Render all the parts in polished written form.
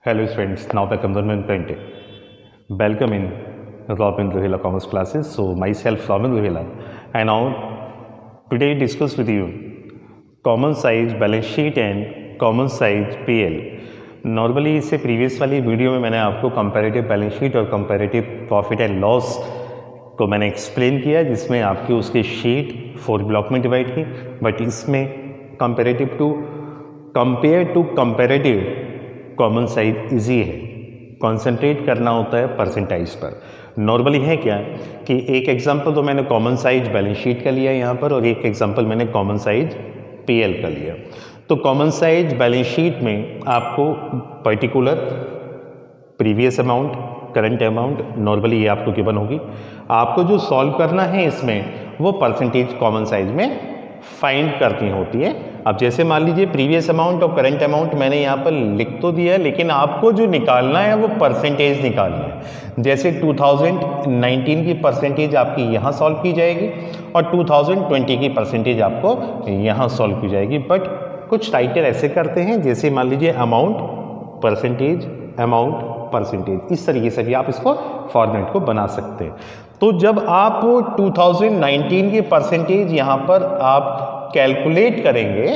Hello friends, now the Conversion Printing. Welcome in Robin Ruhela Commerce classes. So myself Robin Ruhela, and now today discuss with you common size balance sheet and common size PL. Normally इससे previous वाली video में मैंने आपको comparative balance sheet और comparative profit and loss को मैंने explain किया, जिसमें आपकी उसकी शीट 4 ब्लॉक में डिवाइड की। बट इसमें compare to comparative common size easy है, कंसंट्रेट करना होता है परसेंटाइज पर। नॉर्मली है क्या कि एक एग्जांपल तो मैंने कॉमन साइज बैलेंस शीट का लिया यहाँ पर, और एक एग्जांपल मैंने कॉमन साइज पीएल का लिया। तो कॉमन साइज बैलेंस शीट में आपको particular previous amount, current amount, normally ये आपको गिवन होगी। आपको जो सॉल्व करना है इसमें वो परसेंटेज कॉमन साइज में फाइंड करनी होती है। अब जैसे मान लीजिए प्रीवियस अमाउंट और करंट अमाउंट मैंने यहाँ पर लिख तो दिया है, लेकिन आपको जो निकालना है वो परसेंटेज निकालना है। जैसे 2019 की परसेंटेज आपकी यहाँ सॉल्व की जाएगी और 2020 की परसेंटेज आपको यहाँ सॉल्व की जाएगी। बट कुछ टाइटल ऐसे करते हैं, जैसे मान लीजिए अमाउंट परसेंटेज, इस तरीके से भी आप इसको फॉर्मेट को बना सकते हैं। तो जब आप 2019 की परसेंटेज यहाँ पर आप कैलकुलेट करेंगे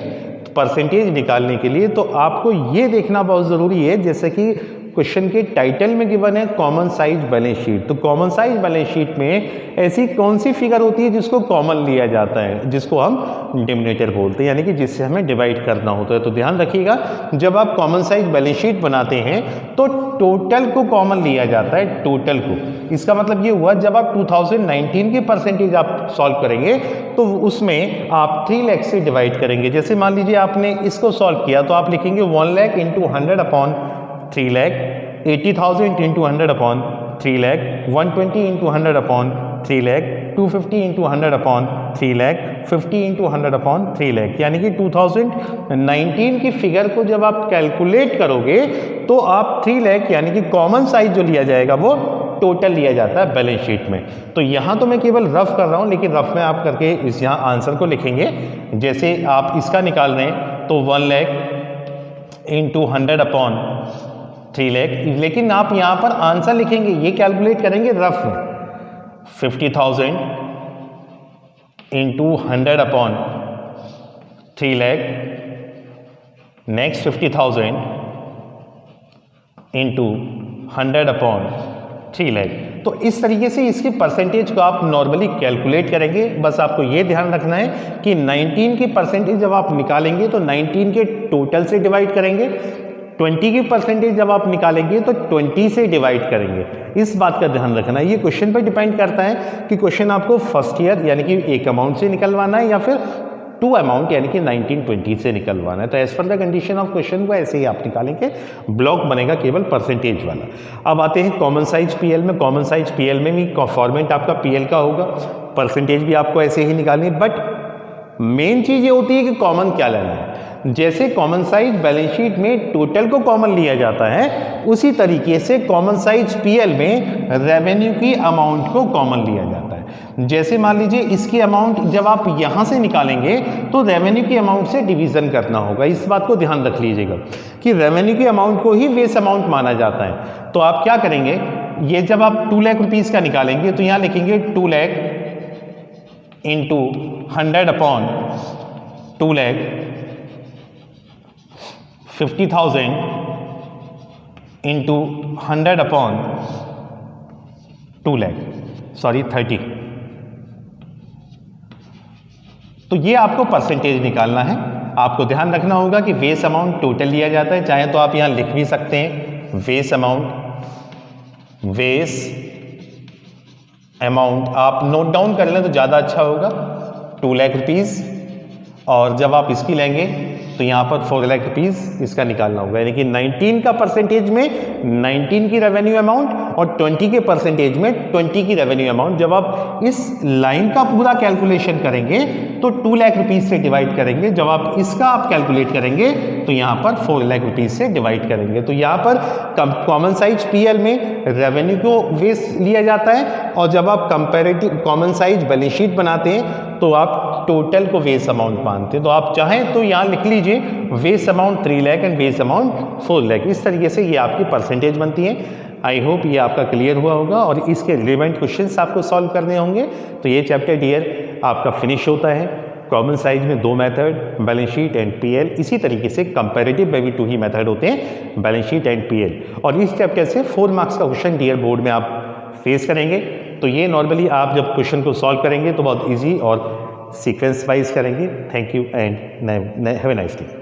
परसेंटेज निकालने के लिए, तो आपको ये देखना बहुत ज़रूरी है, जैसे कि क्वेश्चन के टाइटल में गिवन है कॉमन साइज बैलेंस शीट। तो कॉमन साइज बैलेंस शीट में ऐसी कौन सी फिगर होती है जिसको कॉमन लिया जाता है, जिसको हम डिनोमिनेटर बोलते हैं, यानी कि जिससे हमें डिवाइड करना होता है। तो ध्यान रखिएगा, जब आप कॉमन साइज बैलेंस शीट बनाते हैं तो टोटल को कॉमन लिया जाता है, टोटल को। इसका मतलब ये हुआ, जब आप 2019 की परसेंटेज आप सॉल्व करेंगे तो उसमें आप 3 लाख से डिवाइड करेंगे। जैसे मान लीजिए आपने इसको सॉल्व किया तो आप लिखेंगे 1 lakh into 100 upon 3 lakh, 80,000 into 100 upon 3 lakh, 120 into 100 upon 3 lakh, 250 into 100 upon 3 lakh, 50 into 100 upon 3 lakh. यानी कि 2019 की फिगर को जब आप कैलकुलेट करोगे तो आप 3 लाख यानी कि कॉमन साइज जो लिया जाएगा वो टोटल लिया जाता है बैलेंस शीट में। तो यहाँ तो मैं केवल रफ कर रहा हूँ, लेकिन रफ में आप करके इस यहाँ आंसर को लिखेंगे। जैसे आप इसका निकाल रहे हैं तो 1 लाख इंटू 100 अपॉन 3 लाख, लेकिन आप यहाँ पर आंसर लिखेंगे, ये कैलकुलेट करेंगे रफ में। 50,000 into 100 upon 3 lakh, next 50,000 into 100 upon 3 lakh. तो इस तरीके से इसकी परसेंटेज को आप नॉर्मली कैलकुलेट करेंगे। बस आपको ये ध्यान रखना है कि 19 की परसेंटेज जब आप निकालेंगे तो 19 के टोटल से डिवाइड करेंगे, 20 की परसेंटेज जब आप निकालेंगे तो 20 से डिवाइड करेंगे। इस बात का ध्यान रखना है। ये क्वेश्चन पर डिपेंड करता है कि क्वेश्चन आपको फर्स्ट ईयर यानी कि एक अमाउंट से निकलवाना है या फिर 2 अमाउंट यानी कि 1920 से निकलवाना है। तो as per the condition of question को ऐसे ही आप निकालेंगे, ब्लॉक बनेगा केवल परसेंटेज वाला। अब आते हैं कॉमन साइज पीएल में। कॉमन साइज पीएल में भी फॉर्मेट आपका पीएल का होगा, परसेंटेज भी आपको ऐसे ही निकालनी है। बट मेन चीज़ ये होती है कि कॉमन क्या लेना है। जैसे कॉमन साइज बैलेंस शीट में टोटल को कॉमन लिया जाता है, उसी तरीके से कॉमन साइज पीएल में रेवेन्यू की अमाउंट को कॉमन लिया जाता है। जैसे मान लीजिए इसकी अमाउंट जब आप यहाँ से निकालेंगे तो रेवेन्यू की अमाउंट से डिवीज़न करना होगा। इस बात को ध्यान रख लीजिएगा कि रेवेन्यू की अमाउंट को ही बेस अमाउंट माना जाता है। तो आप क्या करेंगे, ये जब आप 2 लाख रुपीज़ का निकालेंगे तो यहाँ लिखेंगे 2 lakh into 100 upon 2 lakh, 50,000 into 100 upon 2 lakh, sorry 30। तो ये आपको परसेंटेज निकालना है। आपको ध्यान रखना होगा कि बेस अमाउंट टोटल लिया जाता है। चाहे तो आप यहाँ लिख भी सकते हैं बेस अमाउंट आप नोट डाउन कर लें तो ज़्यादा अच्छा होगा, 2 लाख रुपीज़। और जब आप इसकी लेंगे तो यहाँ पर 4 लाख रुपीज़ इसका निकालना होगा। यानी कि 19 का परसेंटेज में 19 की रेवेन्यू अमाउंट और 20 के परसेंटेज में 20 की रेवेन्यू अमाउंट। जब आप इस लाइन का पूरा कैलकुलेशन करेंगे तो 2 लाख रुपीज़ से डिवाइड करेंगे। जब आप इसका आप कैलकुलेट करेंगे तो यहाँ पर 4 लाख रुपीज़ से डिवाइड करेंगे। तो यहाँ पर कॉमन साइज पीएल में रेवेन्यू को बेस लिया जाता है, और जब आप comparative common size balance sheet बनाते हैं तो आप टोटल को बेस अमाउंट मानते हैं। तो आप चाहें तो यहाँ लिख लीजिए base amount 3 lakh and base amount 4 lakh. इस तरीके से ये आपकी परसेंटेज बनती है। आई होप ये आपका क्लियर हुआ होगा और इसके रिलेवेंट क्वेश्चंस आपको सॉल्व करने होंगे। तो ये चैप्टर डियर आपका फिनिश होता है। कॉमन साइज में 2 method, balance sheet and PL. इसी तरीके से कंपैरेटिव में भी 2 ही मेथड होते हैं, बैलेंस शीट एंड पीएल। और इस चैप्टर से 4 मार्क्स का क्वेश्चन डियर बोर्ड में आप फेस करेंगे। तो ये नॉर्मली आप जब क्वेश्चन को सॉल्व करेंगे तो बहुत ईजी और सीक्वेंस वाइज करेंगे। Thank you and have a nice day.